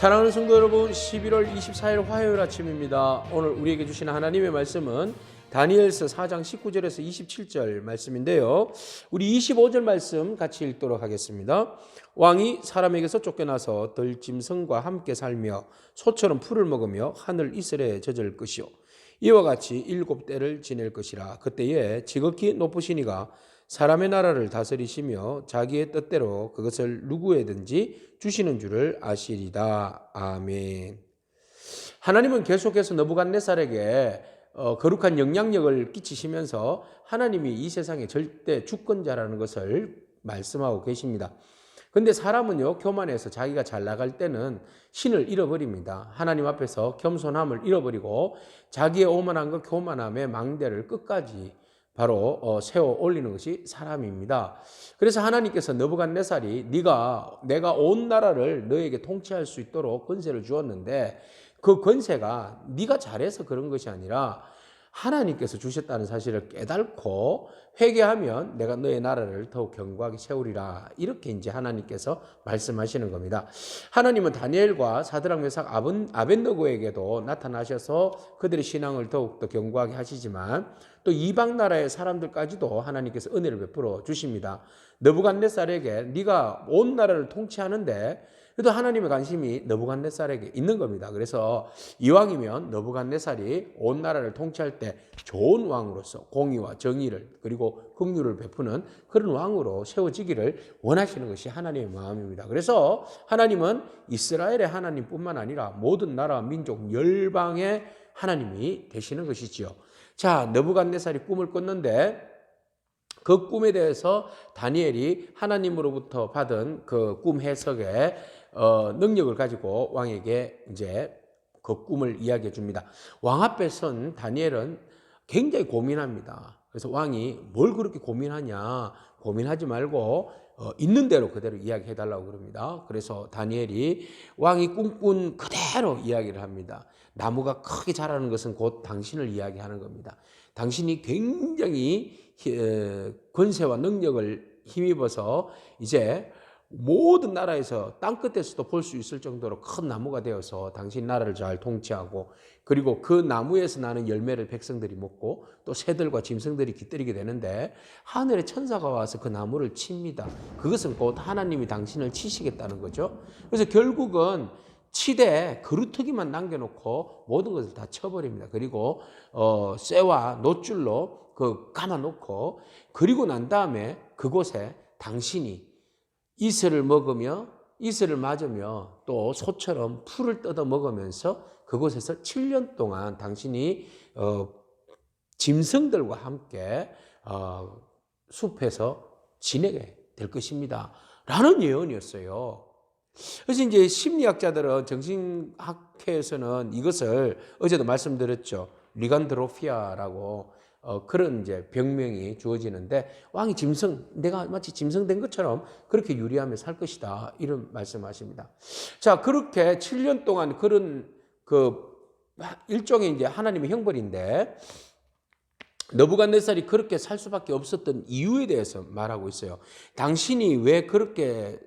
사랑하는 성도 여러분, 11월 24일 화요일 아침입니다. 오늘 우리에게 주신 하나님의 말씀은 다니엘서 4장 19절에서 27절 말씀인데요. 우리 25절 말씀 같이 읽도록 하겠습니다. 왕이 사람에게서 쫓겨나서 들짐승과 함께 살며 소처럼 풀을 먹으며 하늘 이슬에 젖을 것이요 이와 같이 7때를 지낼 것이라. 그때에 지극히 높으신 이가 사람의 나라를 다스리시며 자기의 뜻대로 그것을 누구에든지 주시는 줄을 아시리다. 아멘. 하나님은 계속해서 느부갓네살에게 거룩한 영향력을 끼치시면서 하나님이 이 세상의 절대 주권자라는 것을 말씀하고 계십니다. 근데 사람은요, 교만해서 자기가 잘 나갈 때는 신을 잃어버립니다. 하나님 앞에서 겸손함을 잃어버리고 자기의 오만한 것, 교만함의 망대를 끝까지 바로 세워 올리는 것이 사람입니다. 그래서 하나님께서 느부갓네살이 내가 온 나라를 너에게 통치할 수 있도록 권세를 주었는데 그 권세가 네가 잘해서 그런 것이 아니라 하나님께서 주셨다는 사실을 깨닫고 회개하면 내가 너의 나라를 더욱 견고하게 세우리라. 이렇게 이제 하나님께서 말씀하시는 겁니다. 하나님은 다니엘과 사드락 메삭 아벳느고에게도 나타나셔서 그들의 신앙을 더욱더 견고하게 하시지만 또 이방 나라의 사람들까지도 하나님께서 은혜를 베풀어 주십니다. 느부갓네살에게 네가 온 나라를 통치하는데 그래도 하나님의 관심이 느부갓네살에게 있는 겁니다. 그래서 이왕이면 느부갓네살이 온 나라를 통치할 때 좋은 왕으로서 공의와 정의를 그리고 긍휼을 베푸는 그런 왕으로 세워지기를 원하시는 것이 하나님의 마음입니다. 그래서 하나님은 이스라엘의 하나님뿐만 아니라 모든 나라와 민족 열방의 하나님이 되시는 것이지요. 자, 느부갓네살이 꿈을 꿨는데 그 꿈에 대해서 다니엘이 하나님으로부터 받은 그 꿈 해석의 능력을 가지고 왕에게 이제 그 꿈을 이야기해 줍니다. 왕 앞에 선 다니엘은 굉장히 고민합니다. 그래서 왕이 뭘 그렇게 고민하냐, 고민하지 말고 있는 대로 그대로 이야기해 달라고 그럽니다. 그래서 다니엘이 왕이 꿈꾼 그대로 이야기를 합니다. 나무가 크게 자라는 것은 곧 당신을 이야기하는 겁니다. 당신이 굉장히 권세와 능력을 힘입어서 이제 모든 나라에서 땅끝에서도 볼 수 있을 정도로 큰 나무가 되어서 당신 나라를 잘 통치하고 그리고 그 나무에서 나는 열매를 백성들이 먹고 또 새들과 짐승들이 깃들이게 되는데 하늘의 천사가 와서 그 나무를 칩니다. 그것은 곧 하나님이 당신을 치시겠다는 거죠. 그래서 결국은 치되 그루터기만 남겨놓고 모든 것을 다 쳐버립니다. 그리고 쇠와 놋줄로 감아놓고 그리고 난 다음에 그곳에 당신이 이슬을 먹으며 이슬을 맞으며 또 소처럼 풀을 뜯어 먹으면서 그곳에서 7년 동안 당신이 짐승들과 함께 숲에서 지내게 될 것입니다. 라는 예언이었어요. 그래서 이제 심리학자들은 정신학회에서는 이것을 어제도 말씀드렸죠. 리간드로피아라고 그런 이제 병명이 주어지는데 왕이 내가 마치 짐승 된 것처럼 그렇게 유리하며 살 것이다. 이런 말씀하십니다. 자, 그렇게 7년 동안 그런 일종의 이제 하나님의 형벌인데 느부갓네살이 그렇게 살 수밖에 없었던 이유에 대해서 말하고 있어요. 당신이 왜 그렇게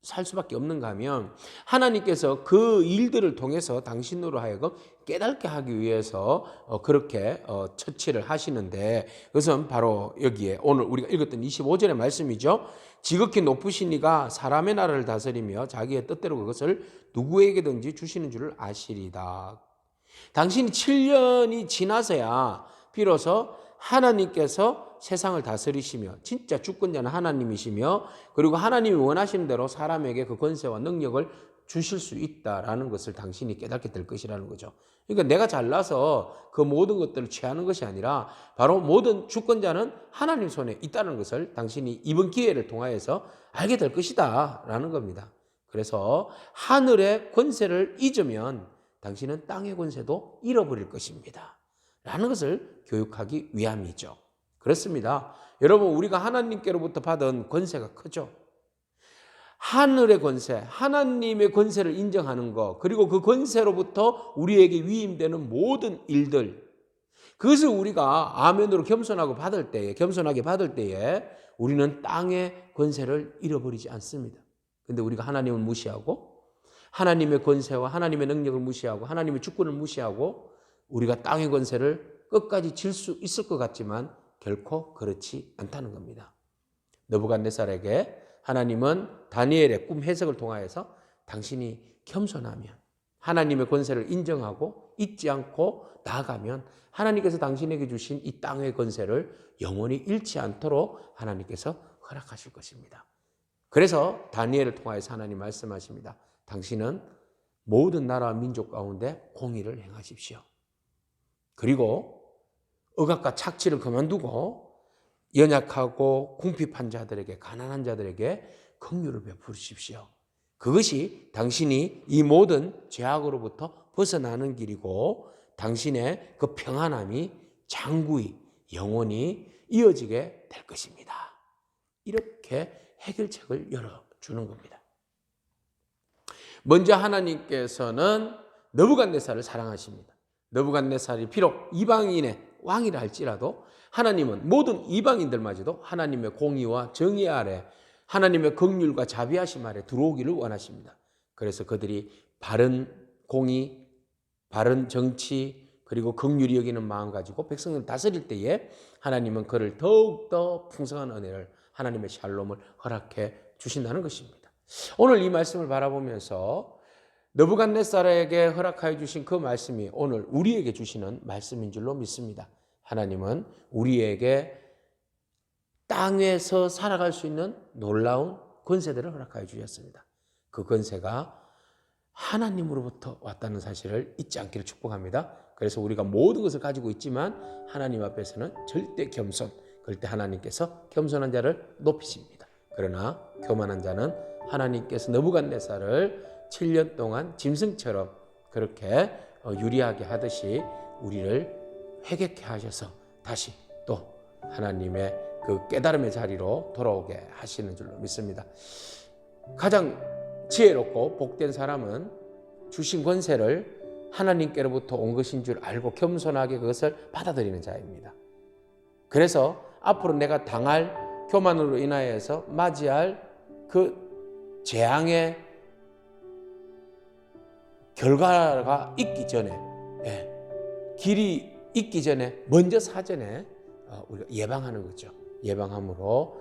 살 수밖에 없는가 하면 하나님께서 그 일들을 통해서 당신으로 하여금 깨닫게 하기 위해서 그렇게 처치를 하시는데 그것은 바로 여기에 오늘 우리가 읽었던 25절의 말씀이죠. 지극히 높으신 이가 사람의 나라를 다스리며 자기의 뜻대로 그것을 누구에게든지 주시는 줄을 아시리다. 당신이 7년이 지나서야 비로소 하나님께서 세상을 다스리시며 진짜 주권자는 하나님이시며 그리고 하나님이 원하시는 대로 사람에게 그 권세와 능력을 주실 수 있다라는 것을 당신이 깨닫게 될 것이라는 거죠. 그러니까 내가 잘나서 그 모든 것들을 취하는 것이 아니라 바로 모든 주권자는 하나님 손에 있다는 것을 당신이 이번 기회를 통하여서 알게 될 것이다 라는 겁니다. 그래서 하늘의 권세를 잊으면 당신은 땅의 권세도 잃어버릴 것입니다 라는 것을 교육하기 위함이죠. 그렇습니다. 여러분, 우리가 하나님께로부터 받은 권세가 크죠. 하늘의 권세, 하나님의 권세를 인정하는 것, 그리고 그 권세로부터 우리에게 위임되는 모든 일들, 그것을 우리가 아멘으로 겸손하게 받을 때에 우리는 땅의 권세를 잃어버리지 않습니다. 근데 우리가 하나님을 무시하고 하나님의 권세와 하나님의 능력을 무시하고 하나님의 주권을 무시하고 우리가 땅의 권세를 끝까지 질 수 있을 것 같지만 결코 그렇지 않다는 겁니다. 느부갓네살에게 하나님은 다니엘의 꿈 해석을 통하여서 당신이 겸손하면 하나님의 권세를 인정하고 잊지 않고 나아가면 하나님께서 당신에게 주신 이 땅의 권세를 영원히 잃지 않도록 하나님께서 허락하실 것입니다. 그래서 다니엘을 통하여서 하나님 말씀하십니다. 당신은 모든 나라와 민족 가운데 공의를 행하십시오. 그리고 억압과 착취를 그만두고 연약하고 궁핍한 자들에게, 가난한 자들에게 긍휼을 베푸십시오. 그것이 당신이 이 모든 죄악으로부터 벗어나는 길이고 당신의 그 평안함이 장구히 영원히 이어지게 될 것입니다. 이렇게 해결책을 열어주는 겁니다. 먼저 하나님께서는 느부갓네살을 사랑하십니다. 느부갓네살이 비록 이방인의 왕이라 할지라도 하나님은 모든 이방인들마저도 하나님의 공의와 정의 아래 하나님의 긍휼과 자비하심 아래 들어오기를 원하십니다. 그래서 그들이 바른 공의, 바른 정치, 그리고 긍휼히 여기는 마음 가지고 백성을 다스릴 때에 하나님은 그를 더욱더 풍성한 은혜를, 하나님의 샬롬을 허락해 주신다는 것입니다. 오늘 이 말씀을 바라보면서 느부갓네살에게 허락하여 주신 그 말씀이 오늘 우리에게 주시는 말씀인 줄로 믿습니다. 하나님은 우리에게 땅에서 살아갈 수 있는 놀라운 권세들을 허락하여 주셨습니다. 그 권세가 하나님으로부터 왔다는 사실을 잊지 않기를 축복합니다. 그래서 우리가 모든 것을 가지고 있지만 하나님 앞에서는 절대 겸손, 그럴 때 하나님께서 겸손한 자를 높이십니다. 그러나 교만한 자는 하나님께서 느부갓네살을 7년 동안 짐승처럼 그렇게 유리하게 하듯이 우리를 회개케 하셔서 다시 또 하나님의 그 깨달음의 자리로 돌아오게 하시는 줄로 믿습니다. 가장 지혜롭고 복된 사람은 주신 권세를 하나님께로부터 온 것인 줄 알고 겸손하게 그것을 받아들이는 자입니다. 그래서 앞으로 내가 당할 교만으로 인하여서 맞이할 그 재앙의 결과가 있기 전에, 길이 있기 전에 먼저 사전에 우리가 예방하는 거죠. 예방함으로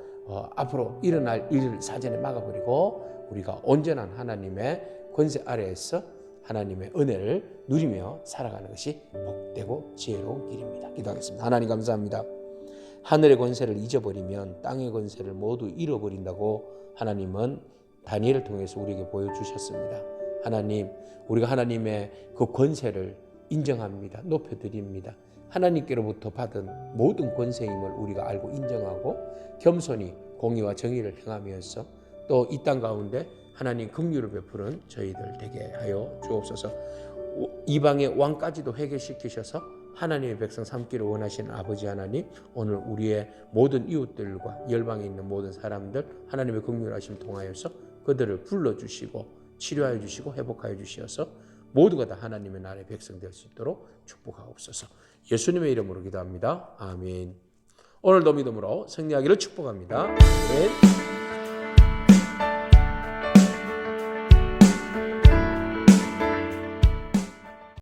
앞으로 일어날 일을 사전에 막아버리고 우리가 온전한 하나님의 권세 아래에서 하나님의 은혜를 누리며 살아가는 것이 복되고 지혜로운 길입니다. 기도하겠습니다. 하나님 감사합니다. 하늘의 권세를 잊어버리면 땅의 권세를 모두 잃어버린다고 하나님은 다니엘을 통해서 우리에게 보여주셨습니다. 하나님, 우리가 하나님의 그 권세를 인정합니다. 높여드립니다. 하나님께로부터 받은 모든 권세임을 우리가 알고 인정하고 겸손히 공의와 정의를 행하면서 또 이 땅 가운데 하나님 긍휼을 베푸는 저희들 되게 하여 주옵소서. 이방의 왕까지도 회개시키셔서 하나님의 백성 삼기를 원하시는 아버지 하나님, 오늘 우리의 모든 이웃들과 열방에 있는 모든 사람들 하나님의 긍휼하심 통하여서 그들을 불러주시고 치료하여 주시고 회복하여 주시어서 모두가 다 하나님의 나라의 백성 될 수 있도록 축복하옵소서. 예수님의 이름으로 기도합니다. 아멘. 오늘도 믿음으로 승리하기를 축복합니다. 아멘.